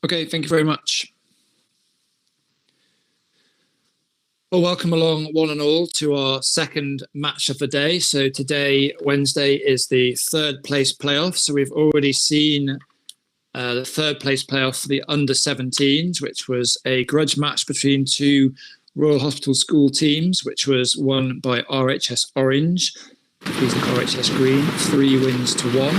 Okay, thank you very much. Well, welcome along one and all to our second match of the day. So today, Wednesday, is the third place playoff. So we've already seen the third place playoff for the under-17s, which was a grudge match between two Royal Hospital School teams, which was won by RHS Orange, beating RHS Green, 3 wins to 1.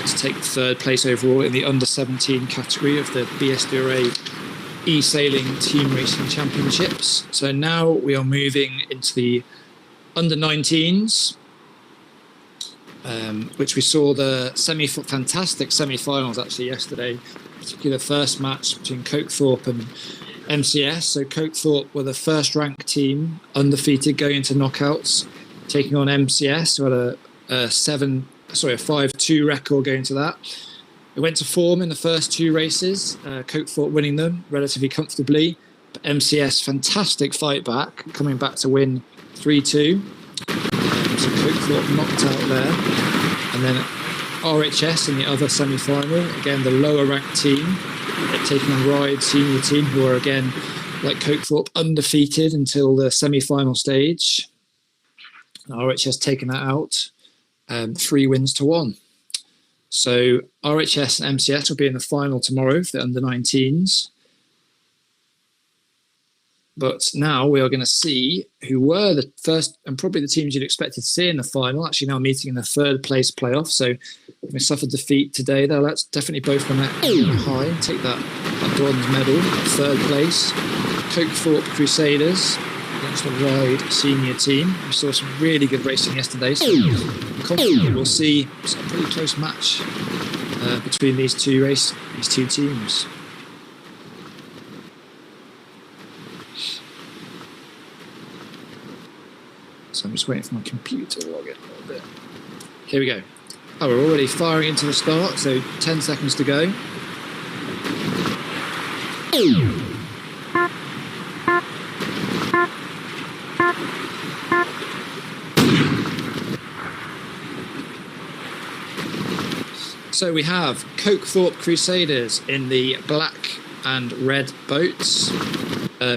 To take the third place overall in the under-17 category of the BSDRA eSailing Team Racing Championships. So now we are moving into the under-19s, which we saw the fantastic semi-finals actually yesterday, particularly the first match between Cokethorpe and MCS. So Cokethorpe were the first-ranked team, undefeated, going into knockouts, taking on MCS, who had a 5-2 record going to that. It went to form in the first 2 races, Cokethorpe winning them relatively comfortably. But MCS, fantastic fight back, coming back to win 3-2. So Cokethorpe knocked out there. And then RHS in the other semi-final, again the lower ranked team, taking on Ride senior team, who are again, like Cokethorpe, undefeated until the semi-final stage. And RHS taking that out, 3 wins to 1. So RHS and MCS will be in the final tomorrow for the under-19s. But now we are going to see who were the first and probably the teams you'd expected to see in the final, actually now meeting in the third place playoff. So we suffered defeat today. That's definitely both going to high and take that bronze medal, third place. Cokethorpe Crusaders against the Ride senior team. We saw some really good racing yesterday, so I'm confident we'll see a pretty close match between these two teams. So I'm just waiting for my computer to log in a little bit. Here we go. Oh, we're already firing into the start, so 10 seconds to go. So we have Cokethorpe Crusaders in the black and red boats,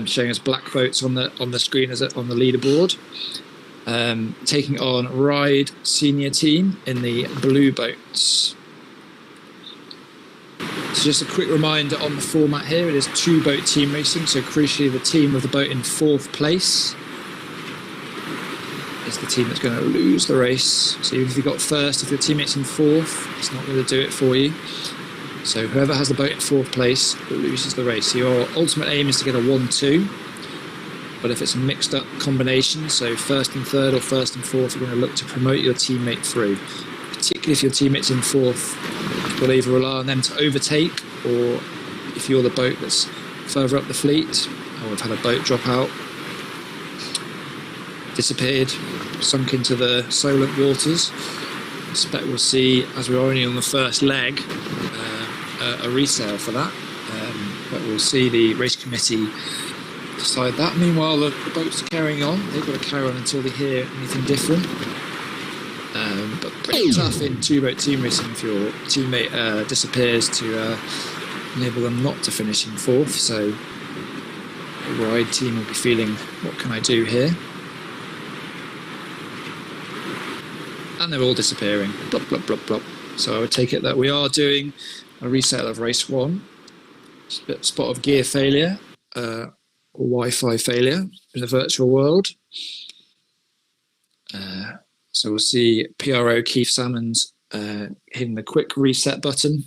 showing us black boats on the screen as on the leaderboard. Taking on Ride senior team in the blue boats. So just a quick reminder on the format here, it is 2-boat team racing, so crucially the team with the boat in 4th place is the team that's going to lose the race. So even if you got first, if your teammate's in 4th, it's not going to do it for you. So whoever has the boat in 4th place loses the race. So your ultimate aim is to get a 1-2. But if it's a mixed up combination, so 1st and 3rd or 1st and 4th, you're going to look to promote your teammate through. Particularly if your teammate's in 4th, you'll either rely on them to overtake, or if you're the boat that's further up the fleet, or we've had a boat drop out, disappeared, sunk into the Solent waters. I suspect we'll see, as we're only on the first leg, a resale for that. But we'll see the race committee decide that. Meanwhile, the boats are carrying on. They've got to carry on until they hear anything different. But pretty tough in 2-boat team racing if your teammate disappears to enable them not to finish in 4th. So the Ride team will be feeling, what can I do here? And they're all disappearing. Blop, blop, blop, blop. So I would take it that we are doing a resale of race 1. Spot of gear failure. Or Wi-Fi failure in the virtual world. So we'll see PRO Keith Salmons hitting the quick reset button.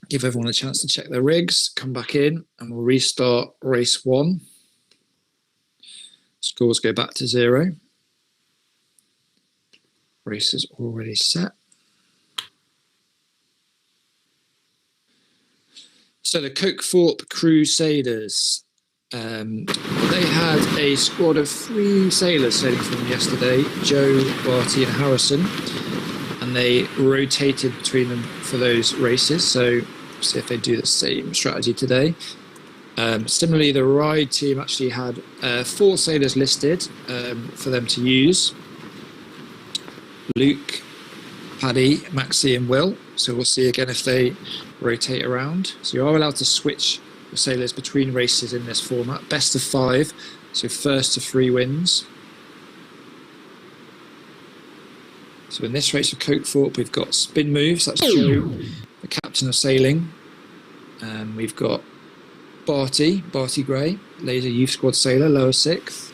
Give everyone a chance to check their rigs, come back in, and we'll restart race 1. Scores go back to 0. Race is already set. So the Cokethorpe Crusaders, they had a squad of 3 sailors sailing for them yesterday, Joe, Barty and Harrison, and they rotated between them for those races, so see if they do the same strategy today. Similarly, the Ride team actually had 4 sailors listed for them to use. Luke, Paddy, Maxi and Will. So we'll see again if they rotate around. So you are allowed to switch the sailors between races in this format. Best of 5, so first to 3 wins. So in this race for Cokethorpe, we've got spin moves. That's Joe, the captain of sailing. And we've got Barty Gray, Laser Youth Squad sailor, lower 6th.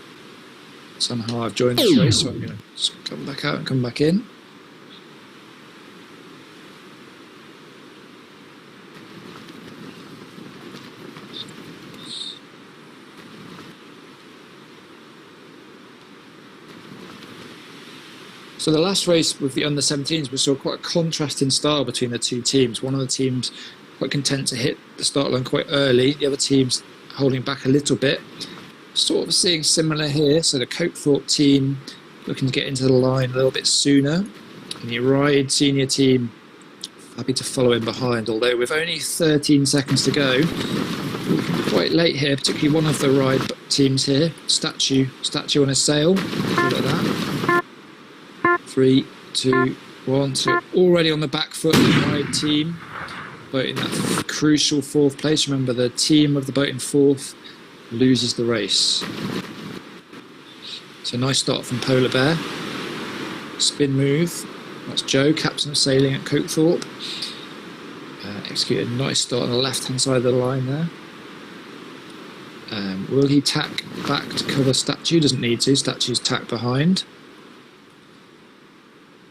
Somehow I've joined this race, so I'm going to just come back out and come back in. So the last race with the under-17s, we saw quite a contrasting style between the two teams. One of the teams quite content to hit the start line quite early, the other team's holding back a little bit. Sort of seeing similar here, so the Cokethorpe team looking to get into the line a little bit sooner, and the Ride senior team happy to follow in behind, although with only 13 seconds to go, quite late here, particularly one of the Ride teams here, statue on a sail, like that. 3, 2, 1, so already on the back foot, the Ride team, but in that crucial 4th place. Remember, the team of the boat in 4th loses the race. So nice start from Polar Bear. Spin move, that's Joe, captain of sailing at Cokethorpe. Executed a nice start on the left-hand side of the line there. Will he tack back to cover Statue? Doesn't need to, Statue's tacked behind.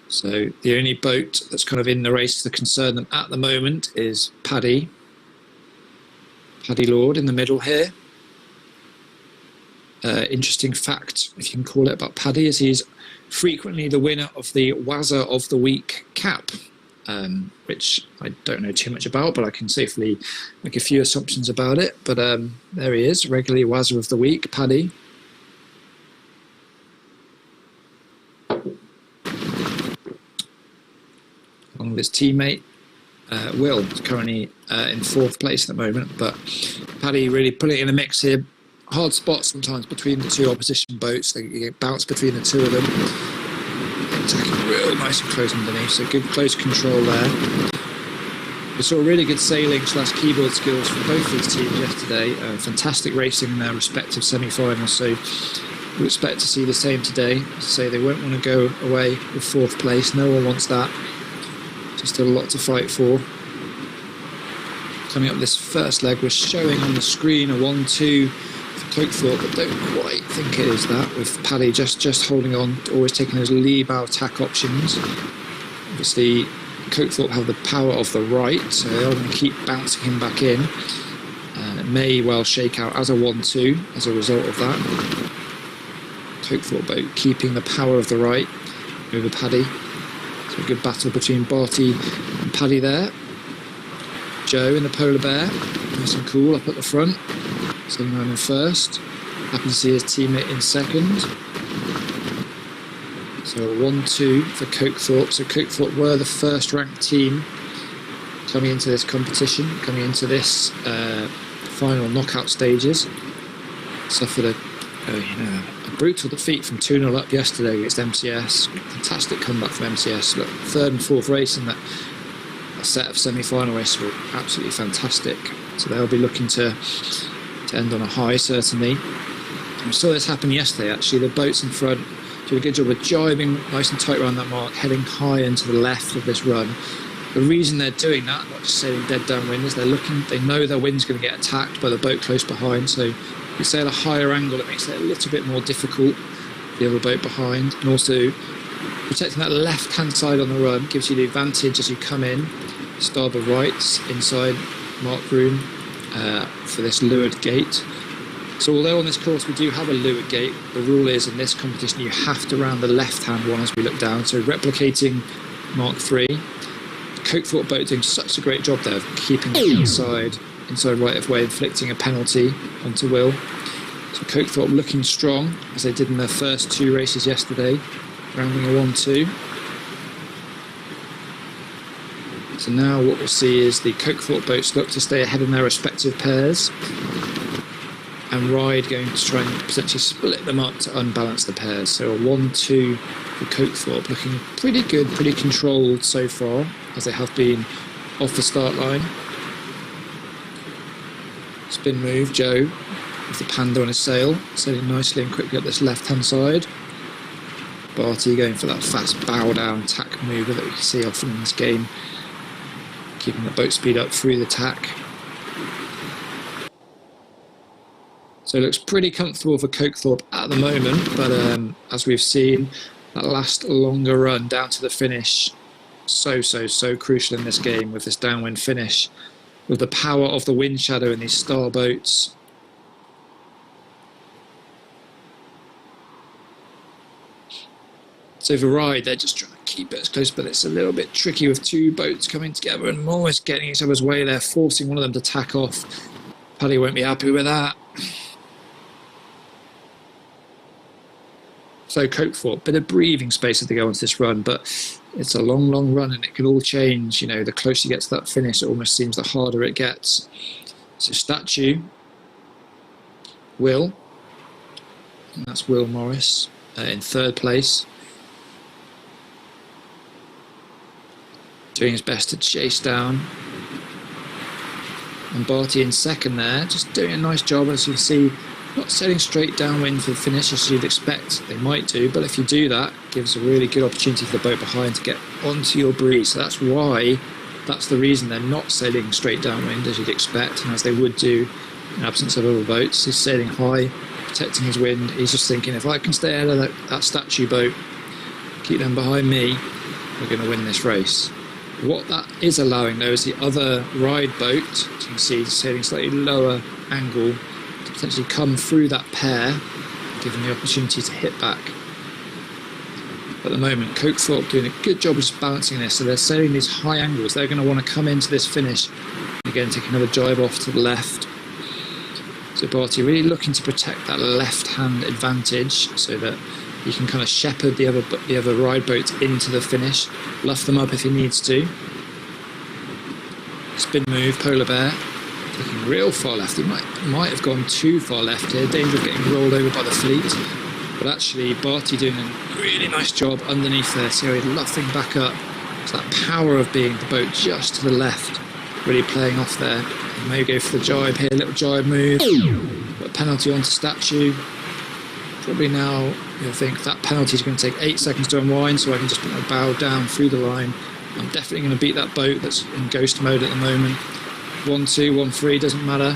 So the only boat that's kind of in the race to concern them at the moment is Paddy Lord in the middle here. Interesting fact, if you can call it, about Paddy is he's frequently the winner of the Wazza of the Week cap, which I don't know too much about, but I can safely make a few assumptions about it. But there he is, regularly Wazza of the Week, Paddy. Along with his teammate, Will, is currently in 4th place at the moment, but Paddy really putting it in the mix here. Hard spot sometimes between the two opposition boats. They get bounced between the two of them. Attacking real nice and close underneath, so good close control there. We saw really good sailing / keyboard skills from both these teams yesterday. Fantastic racing in their respective semi-finals, so we expect to see the same today. As I say, they won't want to go away with 4th place. No one wants that. There's still a lot to fight for. Coming up this first leg, we're showing on the screen a 1-2 for Cokethorpe, but don't quite think it is that, with Paddy just holding on, always taking those lee bow tack options. Obviously, Cokethorpe have the power of the right, so they're going to keep bouncing him back in. It may well shake out as a 1-2 as a result of that. Cokethorpe boat keeping the power of the right over Paddy. So a good battle between Barty and Paddy there. Joe in the Polar Bear, nice and cool up at the front. Sailing around in 1st. Happy to see his teammate in 2nd. So a 1-2 for Cokethorpe. So Cokethorpe were the 1st ranked team coming into this competition, coming into this final knockout stages. Suffered a brutal defeat from 2-0 up yesterday against MCS. Fantastic comeback from MCS. Look, 3rd and 4th race in that set of semi-final races were absolutely fantastic. So they'll be looking to end on a high, certainly. And we saw this happen yesterday, actually. The boats in front did a good job of jibing nice and tight around that mark, heading high into the left of this run. The reason they're doing that, not just sailing dead downwind, is they know their wind's going to get attacked by the boat close behind. So if you sail a higher angle, it makes it a little bit more difficult for the other boat behind. And also, protecting that left-hand side on the run gives you the advantage as you come in, starboard rights, inside mark room for this leeward gate. So although on this course we do have a leeward gate, the rule is in this competition you have to round the left-hand one as we look down. So replicating Mark 3. Cokethorpe boat doing such a great job there of keeping it inside right of way, inflicting a penalty onto Will. So Cokethorpe looking strong as they did in their first 2 races yesterday, rounding a 1-2. So now what we'll see is the Cokethorpe boats look to stay ahead in their respective pairs. and Ride going to try and potentially split them up to unbalance the pairs. So a 1-2 for Cokethorpe, looking pretty good, pretty controlled so far, as they have been off the start line. Spin move, Joe with the Panda on his sail, sailing nicely and quickly up this left-hand side. Barty going for that fast bow down tack mover that we can see often in this game, keeping the boat speed up through the tack. So it looks pretty comfortable for Cokethorpe at the moment, but as we've seen, that last longer run down to the finish, so crucial in this game with this downwind finish, with the power of the wind shadow in these star boats. So for Ride, they're just trying to keep it as close, but it's a little bit tricky with two boats coming together and almost getting each other's way. They're forcing one of them to tack off. Paddy won't be happy with that. So Cokethorpe, bit of breathing space as they go onto this run, but it's a long run and it can all change. You know, the closer you get to that finish, it almost seems the harder it gets. So Statue, Will, and that's Will Morris in third place, doing his best to chase down. And Barty in second there, just doing a nice job, as you can see. Not sailing straight downwind for the finish as you'd expect they might do, but if you do that, it gives a really good opportunity for the boat behind to get onto your breeze. So that's the reason they're not sailing straight downwind as you'd expect, and as they would do in absence of other boats. He's sailing high, protecting his wind. He's just thinking, if I can stay out of that Statue boat, keep them behind me, we're going to win this race. What that is allowing though is the other Ride boat, as you can see, sailing slightly lower angle, to potentially come through that pair, give them the opportunity to hit back. At the moment, Cokethorpe doing a good job of just balancing this, so they're sailing these high angles. They're going to want to come into this finish. Again, take another jibe off to the left. So Barty really looking to protect that left-hand advantage so that he can kind of shepherd the other Ride boats into the finish, luff them up if he needs to. Spin move, Polar Bear, taking real far left. He might have gone too far left here, danger of getting rolled over by the fleet. But actually, Barty doing a really nice job underneath there, so he's luffing back up. So that power of being the boat just to the left, really playing off there. He may go for the jibe here, little jibe move, but a penalty onto Statue. Probably now you'll think that penalty is going to take 8 seconds to unwind, so I can just put my bow down through the line. I'm definitely going to beat that boat that's in ghost mode at the moment. 1-2, 1-3, doesn't matter.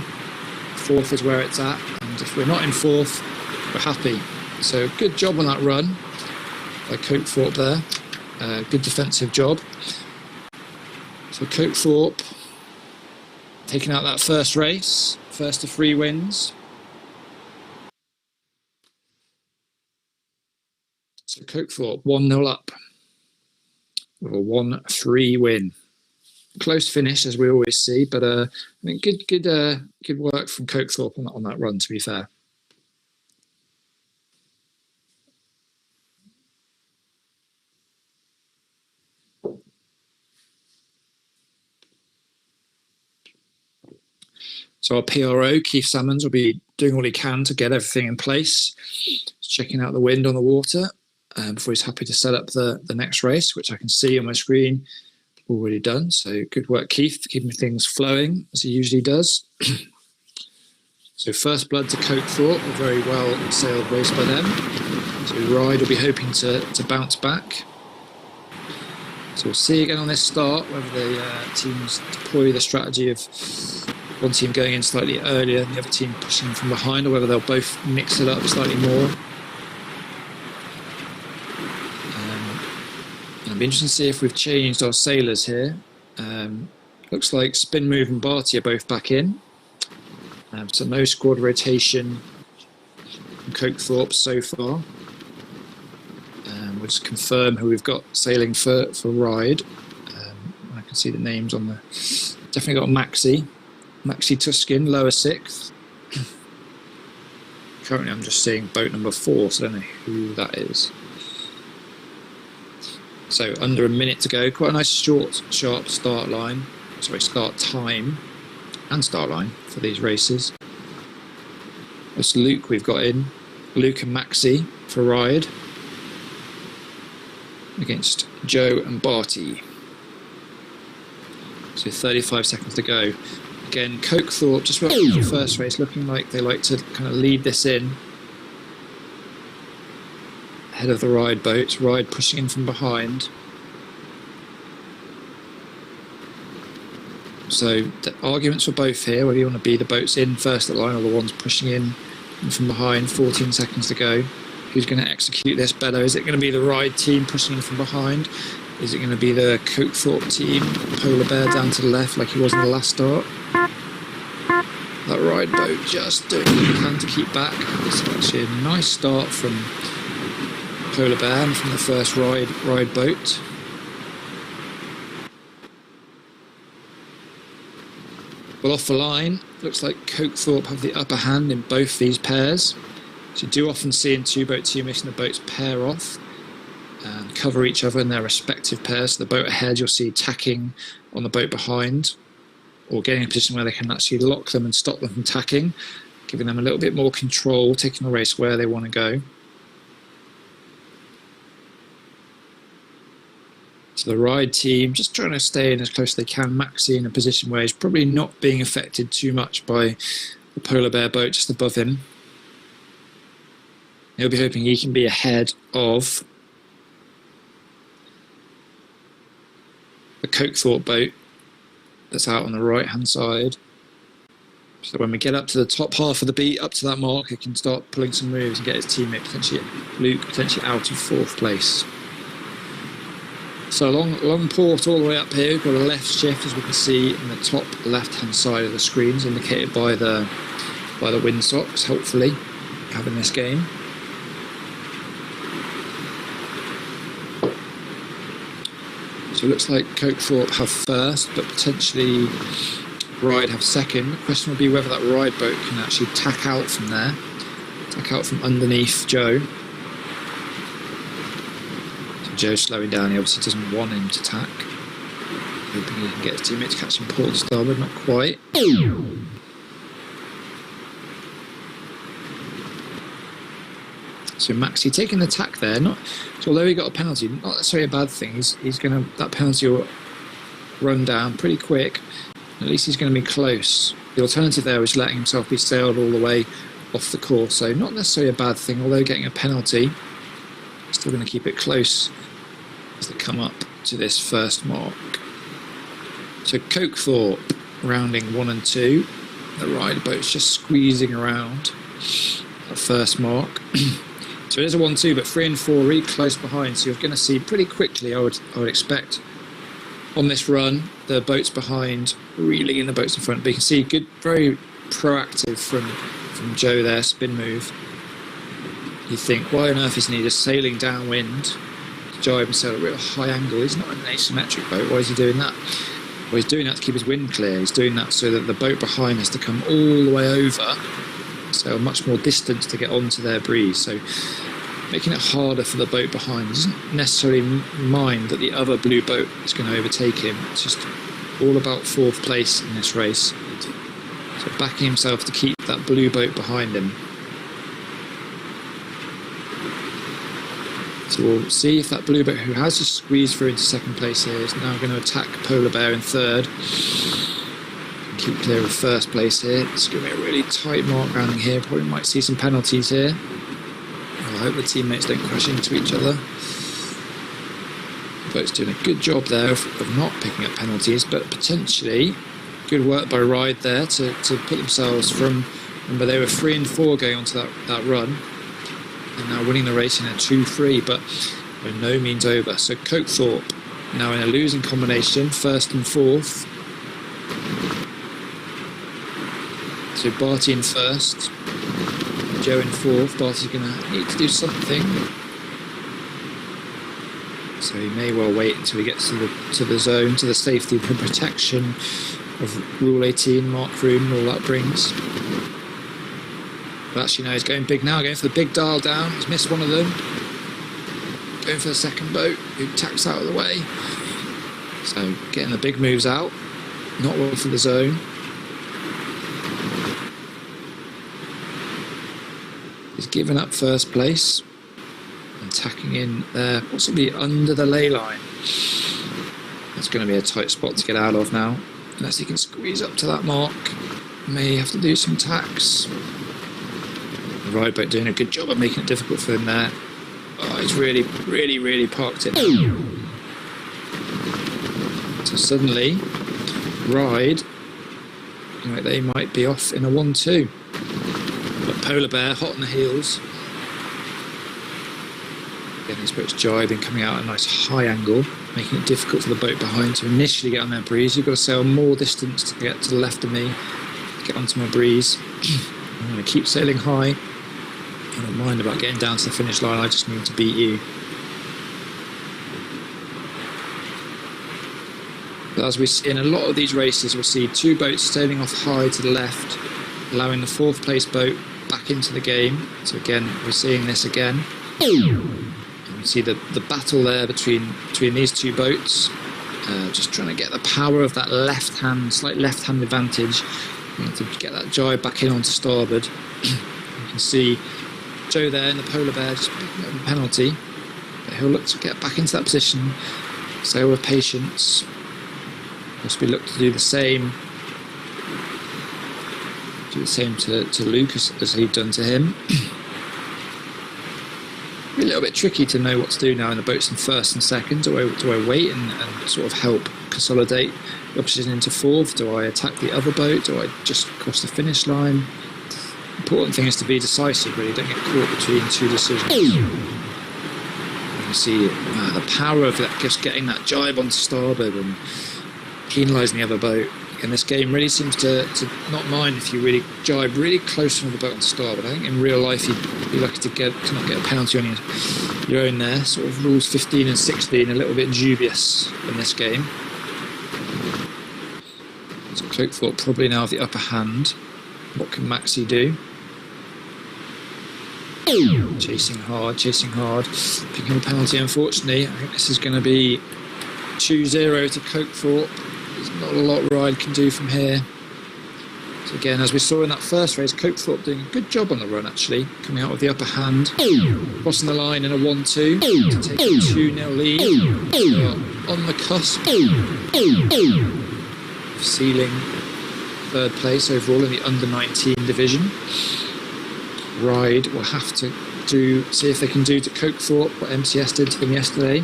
Fourth is where it's at, and if we're not in fourth, we're happy. So good job on that run by Cokethorpe there. Good defensive job. So Cokethorpe taking out that first race, first of 3 wins. So Cokethorpe 1-0 up with a 1-3 win. Close finish as we always see, but I think good work from Cokethorpe on that run, to be fair. So our PRO, Keith Salmons, will be doing all he can to get everything in place. He's checking out the wind on the water before he's happy to set up the next race, which I can see on my screen already done. So good work, Keith, for keeping things flowing as he usually does. So first blood to Cokethorpe, a very well sailed race by them. So Ride will be hoping to bounce back. So we'll see again on this start whether the teams deploy the strategy of one team going in slightly earlier and the other team pushing from behind, or whether they'll both mix it up slightly more. It'll be interesting to see if we've changed our sailors here. Looks like Spin Move and Barty are both back in. So no squad rotation from Cokethorpe so far. We'll just confirm who we've got sailing for Ride. I can see the names on the... Definitely got Maxi Tuskin, lower 6th. Currently I'm just seeing boat number 4, so I don't know who that is. So under a minute to go, quite a nice short, sharp start time and start line for these races. That's Luke we've got in. Luke and Maxi for ride against Joe and Barty. So 35 seconds to go. Again, Cokethorpe, just like the first race, looking like they like to kind of lead this in. Ahead of the ride boats, ride pushing in from behind. So the arguments for both here, whether you want to be the boats in first at line or the ones pushing in from behind. 14 seconds to go. Who's going to execute this better? Is it going to be the ride team pushing in from behind? Is it going to be the Cokethorpe team, Polar Bear down to the left like he was in the last start? That ride boat just doing what he can to keep back. It's actually a nice start from Polar Bear and from the first ride boat. Well, off the line, looks like Cokethorpe have the upper hand in both these pairs. So you do often see in two-boat team racing the boats pair off and cover each other in their respective pairs. So the boat ahead you'll see tacking on the boat behind, or getting in a position where they can actually lock them and stop them from tacking, giving them a little bit more control, taking the race where they want to go. So the ride team just trying to stay in as close as they can. Maxi in a position where he's probably not being affected too much by the Polar Bear boat just above him. He'll be hoping he can be ahead of the Cokethorpe boat that's out on the right hand side. So when we get up to the top half of the beat, up to that mark, he can start pulling some moves and get his teammate, potentially Luke, potentially out of fourth place. So long port all the way up here. We've got a left shift, as we can see in the top left hand side of the screens, indicated by the windsocks, hopefully having this game. So it looks like Cokethorpe have first, but potentially Ride have second. The question will be whether that ride boat can actually tack out from there, tack out from underneath Joe. So Joe's slowing down, he obviously doesn't want him to tack. Hoping he can get his teammate to catch him port to starboard, not quite. So Maxi taking the tack there, so although he got a penalty, not necessarily a bad thing. He's gonna, that penalty will run down pretty quick. At least he's going to be close. The alternative there was letting himself be sailed all the way off the course, so not necessarily a bad thing. Although getting a penalty, still going to keep it close as they come up to this first mark. So Cokethorpe rounding 1 and 2. The ride boat's just squeezing around that first mark. So it is a 1-2, but 3 and 4 really close behind. So you're going to see pretty quickly, I would expect, on this run, the boats behind reeling in the boats in front. But you can see good, very proactive from Joe there, spin move. You think, why on earth isn't he just sailing downwind to jibe and sail at a real high angle? He's not in an asymmetric boat. Why is he doing that? Well, he's doing that to keep his wind clear. He's doing that so that the boat behind has to come all the way over, so much more distance to get onto their breeze. So making it harder for the boat behind. He doesn't necessarily mind that the other blue boat is going to overtake him. It's just all about fourth place in this race. So backing himself to keep that blue boat behind him. So we'll see if that blue boat, who has just squeezed through into second place here, is now going to attack Polar Bear in third. Keep clear of first place here. It's going to be a really tight mark rounding here. Probably might see some penalties here. I hope the teammates don't crash into each other. The boat's doing a good job there of not picking up penalties, but potentially good work by Ride there to put themselves from, remember they were 3 and 4 going onto that run, and now winning the race in a 2-3, but by no means over. So Cokethorpe now in a losing combination, first and fourth. So Barty in first, Joe in fourth. Barty's going to need to do something, so he may well wait until he gets to the zone, to the safety and protection of Rule 18, mark room, and all that brings. But actually, no, he's going big now, going for the big dial down. He's missed one of them. Going for the second boat, who tacks out of the way. So getting the big moves out, not well for the zone. He's given up first place and tacking in there, possibly under the ley line. That's going to be a tight spot to get out of now, unless he can squeeze up to that mark. May have to do some tacks. The ride boat doing a good job of making it difficult for him there. Oh, he's really parked it. So suddenly, Ride, they might be off in a 1-2. But Polar Bear hot on the heels. Again, these boats jibing, coming out at a nice high angle, making it difficult for the boat behind to initially get on their breeze. You've got to sail more distance to get to the left of me, to get onto my breeze. I'm going to keep sailing high. I don't mind about getting down to the finish line, I just need to beat you. But as we see in a lot of these races, we'll see two boats sailing off high to the left, allowing the fourth place boat back into the game. So again, we're seeing this again. And we see the battle there between these two boats, just trying to get the power of that slight left-hand advantage, to get that jibe back in onto starboard. You can see Joe there in the Polar Bear just picking up a penalty. But he'll look to get back into that position, sail with patience. Possibly look to do the same. Do the same to Lucas as he'd done to him. Be a little bit tricky to know what to do now in the boats in first and second. Do I wait and sort of help consolidate the opposition into fourth? Do I attack the other boat? Do I just cross the finish line? Important thing is to be decisive, really. Don't get caught between two decisions. You can see the power of that, just getting that jibe onto starboard and penalising the other boat. And this game really seems to not mind if you really jibe really close to the boat on starboard. I think in real life you'd be lucky to not get a penalty on your own there. Sort of rules 15 and 16 a little bit dubious in this game. So Cloakthorpe probably now have the upper hand. What can Maxi do? Chasing hard, picking a penalty. Unfortunately, I think this is going to be 2-0 to Cloakthorpe. There's not a lot Ride can do from here. So again, as we saw in that first race, Cloakthorpe doing a good job on the run, actually, coming out with the upper hand, crossing the line in a 1-2 to take a 2-0 lead. They are on the cusp of sealing third place overall in the under-19 division. Ride will have to see if they can do to Cloakthorpe what MCS did to them yesterday.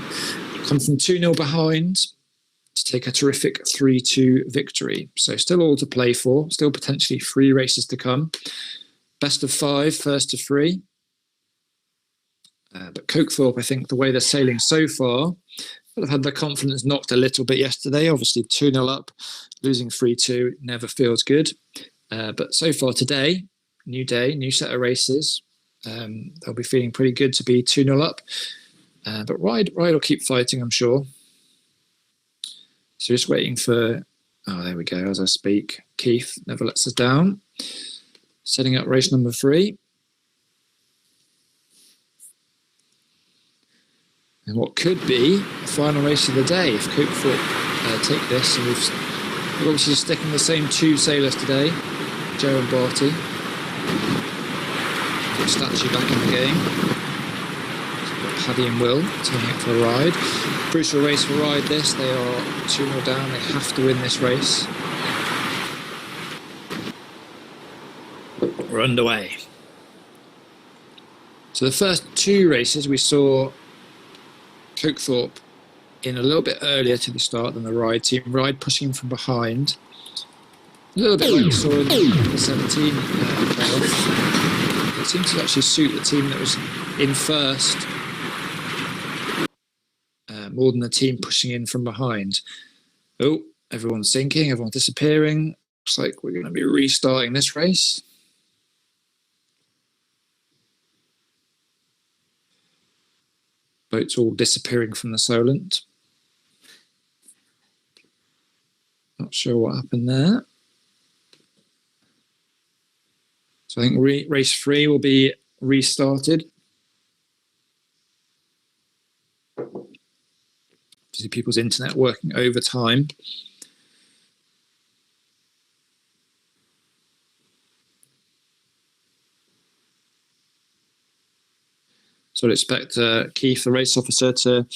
Come from 2-0 behind to take a terrific 3-2 victory. So still all to play for, still potentially 3 races to come. Best of 5, first to 3. But Cloakthorpe, I think the way they're sailing so far, would have had their confidence knocked a little bit yesterday. Obviously 2-0 up, losing 3-2 never feels good. But so far today, new day, new set of races. They'll be feeling pretty good to be 2-0 up. But Ride will keep fighting, I'm sure. So just waiting for, there we go, as I speak. Keith never lets us down. Setting up race number 3. And what could be the final race of the day if Cloakthorpe take this. And we're obviously sticking the same 2 sailors today, Joe and Barty. Put Statue back in the game. Paddy and Will turning up for a ride. Crucial race for Ride this. They are 2-0 down. They have to win this race. We're underway. So the first 2 races we saw Cloakthorpe in a little bit earlier to the start than the Ride team. Ride pushing from behind. A little bit like we saw in the 17 playoff. It seemed to actually suit the team that was in first more than the team pushing in from behind. Oh, everyone's sinking, everyone's disappearing. Looks like we're going to be restarting this race. Boats all disappearing from the Solent. Not sure what happened there. So I think race 3 will be restarted. See people's internet working overtime. So I'd expect Keith, the race officer, to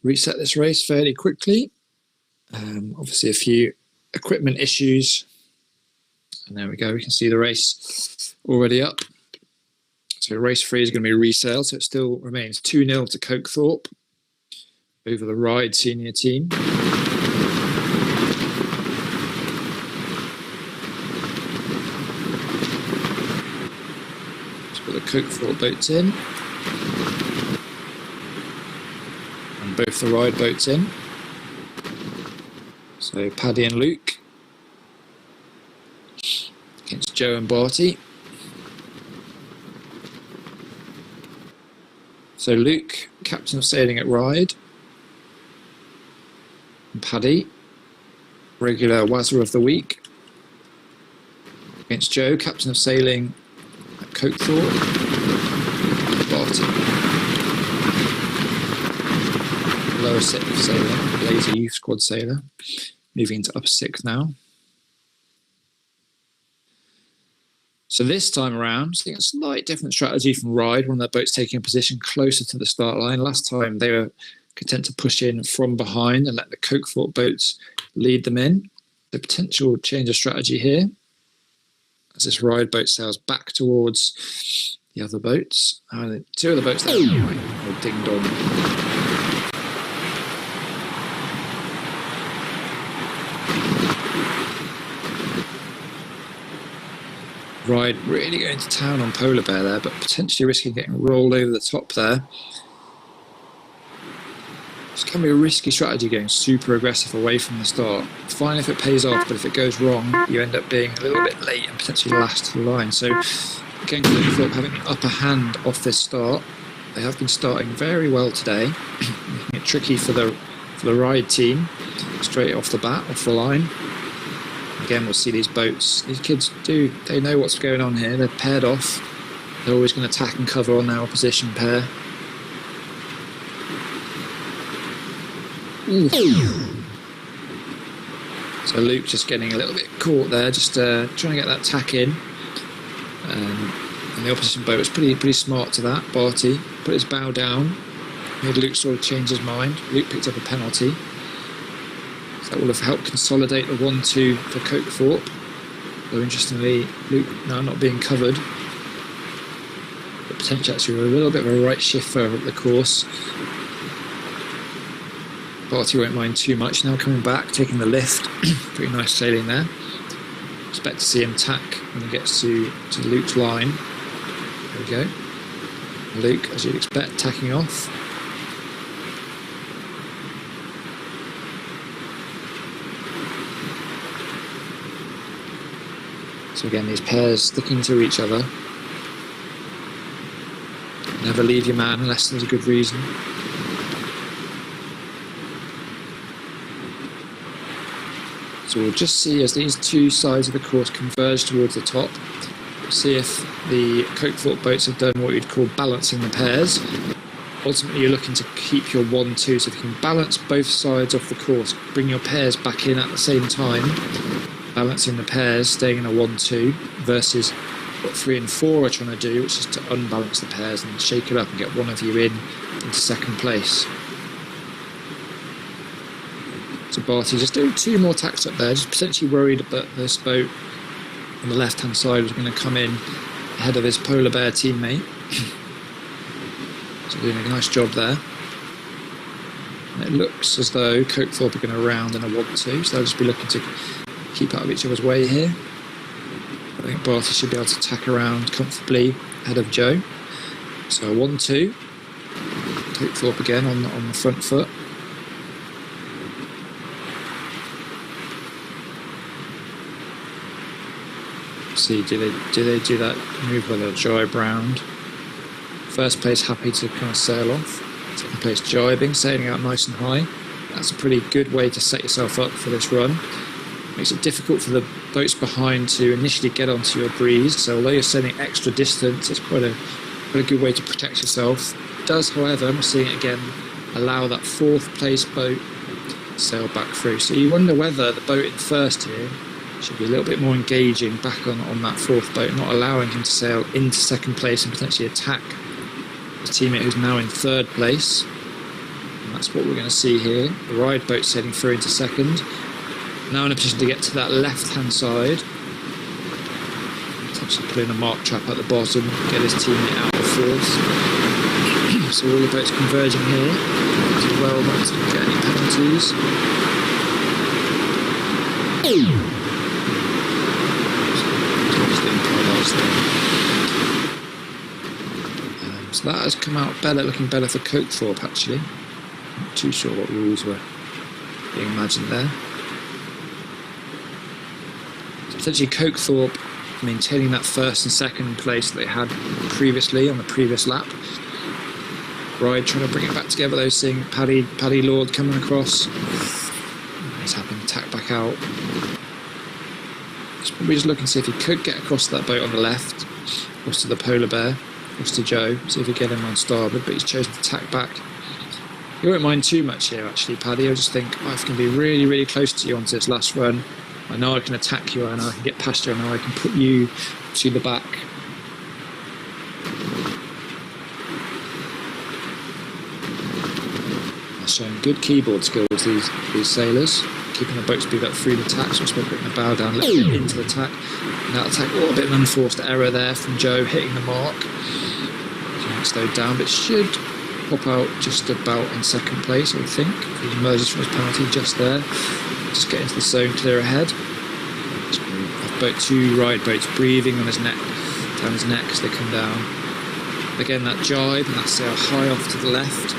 reset this race fairly quickly. Obviously a few equipment issues. And there we go, we can see the race already up. So race 3 is going to be resailed, so it still remains 2-0 to Cokethorpe over the Ride senior team. Let's put the Cokethorpe boats in. And both the Ride boats in. So Paddy and Luke against Joe and Barty. So Luke, captain of sailing at Ride. And Paddy, regular Wazzer of the week. Against Joe, captain of sailing at Cokethorpe. And Barty. Lower 6th sailor, lazy youth squad sailor. Moving into upper 6th now. So this time around, I think a slight different strategy from Ride, one of their boats taking a position closer to the start line. Last time they were content to push in from behind and let the Cokethorpe boats lead them in. The potential change of strategy here as this Ride boat sails back towards the other boats. Two of the boats there are ding dong. Ride really going to town on Polar Bear there, but potentially risking getting rolled over the top there. This can be a risky strategy, going super aggressive away from the start. Fine if it pays off, but if it goes wrong, you end up being a little bit late and potentially last to the line. So again, Cokethorpe having the upper hand off this start. They have been starting very well today, making it tricky for the Ride team straight off the bat, off the line. Again, we'll see these boats. These kids they know what's going on here. They're paired off. They're always going to attack and cover on their opposition pair. So Luke just getting a little bit caught there, just trying to get that tack in. And the opposition boat was pretty smart to that. Barty put his bow down, made Luke sort of change his mind. Luke picked up a penalty. That will have helped consolidate the 1-2 for Cokethorpe. Though interestingly, Luke now not being covered. But potentially actually a little bit of a right shift further up the course. Barty won't mind too much now coming back, taking the lift. Pretty nice sailing there. Expect to see him tack when he gets to Luke's line. There we go. Luke, as you'd expect, tacking off. So again, these pairs sticking to each other. Never leave your man unless there's a good reason. So we'll just see as these two sides of the course converge towards the top. See if the Cokethorpe boats have done what you'd call balancing the pairs. Ultimately, you're looking to keep your 1-2, so if you can balance both sides of the course, bring your pairs back in at the same time, balancing the pairs, staying in a 1-2, versus what 3 and 4 are trying to do, which is to unbalance the pairs and shake it up and get one of you into second place. So Barty just doing 2 more tacks up there, just potentially worried that this boat on the left-hand side was going to come in ahead of his Polar Bear teammate. So doing a nice job there. And it looks as though Cokethorpe are going to round in a 1-2, so they'll just be looking to keep out of each other's way here. I think Barty should be able to tack around comfortably ahead of Joe. So a 1-2. Cokethorpe again on the front foot. See, do they do that move where they'll jibe round? First place happy to kind of sail off. Second place jibing, sailing out nice and high. That's a pretty good way to set yourself up for this run. Makes it difficult for the boats behind to initially get onto your breeze. So although you're sailing extra distance, it's quite a good way to protect yourself. It does, however, I'm seeing it again, allow that 4th place boat to sail back through. So you wonder whether the boat in first here should be a little bit more engaging back on that 4th boat, not allowing him to sail into second place and potentially attack his teammate who's now in third place. And that's what we're going to see here. The Ride boat's heading through into second. Now in a position to get to that left-hand side. Potentially put in a mark trap at the bottom, get his teammate out of fourth. So all the boats converging here. So well not to get any penalties. So that has come out better, looking better for Cokethorpe actually. Not too sure what rules were being imagined there. So essentially Cokethorpe maintaining that first and second place that they had previously on the previous lap. Ride trying to bring it back together though, seeing Paddy Lord coming across. He's having to tack back out. He's probably just looking to see if he could get across that boat on the left, across to the Polar Bear, across to Joe, see if he can get him on starboard, but he's chosen to tack back. He won't mind too much here actually, Paddy. I just think I can be really, really close to you onto this last run. I know I can attack you, I know I can get past you, I know I can put you to the back. They're showing good keyboard skills, these sailors. Keeping the boat speed up through the tack, so we're putting the bow down, letting it into the tack. And that attack, a bit of an unforced error there from Joe, hitting the mark. He's slowed down, but should pop out just about in second place, I would think. He emerges from his penalty just there. Just get into the zone, clear ahead. Off boat 2, Ride boats breathing on his neck, down his neck as they come down. Again, that jibe and that sail high off to the left.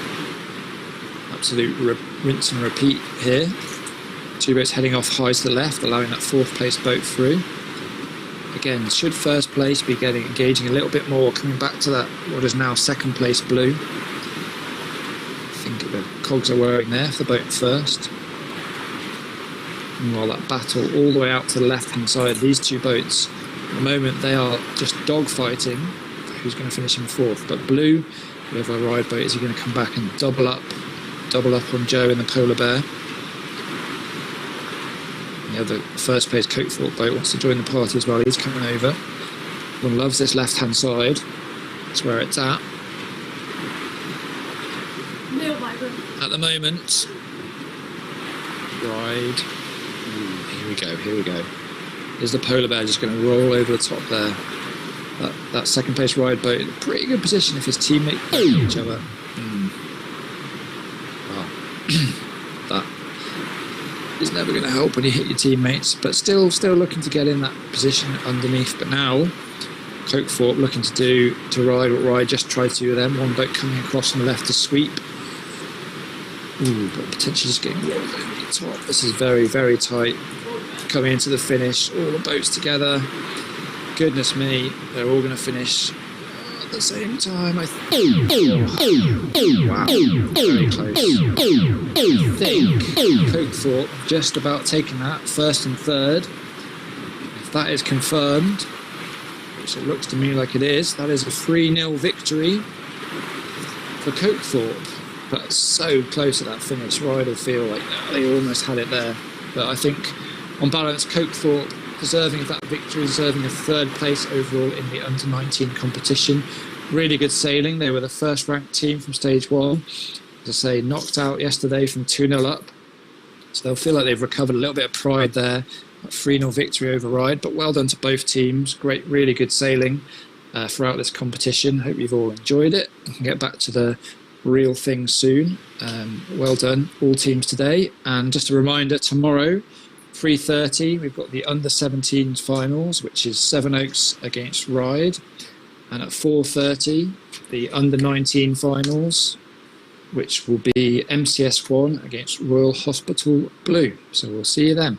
Absolute rinse and repeat here. 2 boats heading off high to the left, allowing that fourth place boat through. Again, should first place be engaging a little bit more, coming back to that what is now second place blue. I think the cogs are whirring there for the boat first. And while that battle all the way out to the left hand side, these 2 boats, at the moment they are just dogfighting who's going to finish in fourth. But blue, whoever Ride boat, is he going to come back and double up on Joe in the Polar Bear? The other first place Cokethorpe boat wants to join the party as well. He's coming over. One loves this left hand side. That's where it's at. At the moment, Ride. Here we go. Is the Polar Bear just going to roll over the top there? That second place Ride boat in a pretty good position if his teammate each other. Well, that is never going to help when you hit your teammates, but still looking to get in that position underneath. But now Cokethorpe looking to Ride what Ride just tried to do with them. One boat coming across on the left to sweep. But potentially just getting rolled over the top. This is very, very tight. Coming into the finish, all the boats together. Goodness me, they're all going to finish at the same time. Wow, very close. I think Cokethorpe just about taking that first and third. If that is confirmed, which it looks to me like it is, that is a 3-0 victory for Cokethorpe. But so close at that finish, Ride will feel like they almost had it there. But I think on balance, Cokethorpe deserving of that victory, deserving a third place overall in the under-19 competition. Really good sailing. They were the first ranked team from stage 1. As I say, knocked out yesterday from 2-0 up. So they'll feel like they've recovered a little bit of pride there. A 3-0 victory over Ride, but well done to both teams. Great, really good sailing throughout this competition. Hope you've all enjoyed it. We can get back to the real thing soon. Well done, all teams today. And just a reminder, tomorrow, 3:30, we've got the under-17s finals, which is Sevenoaks against Ride. And at 4:30, the under-19 finals, which will be MCS1 against Royal Hospital Blue. So we'll see you then.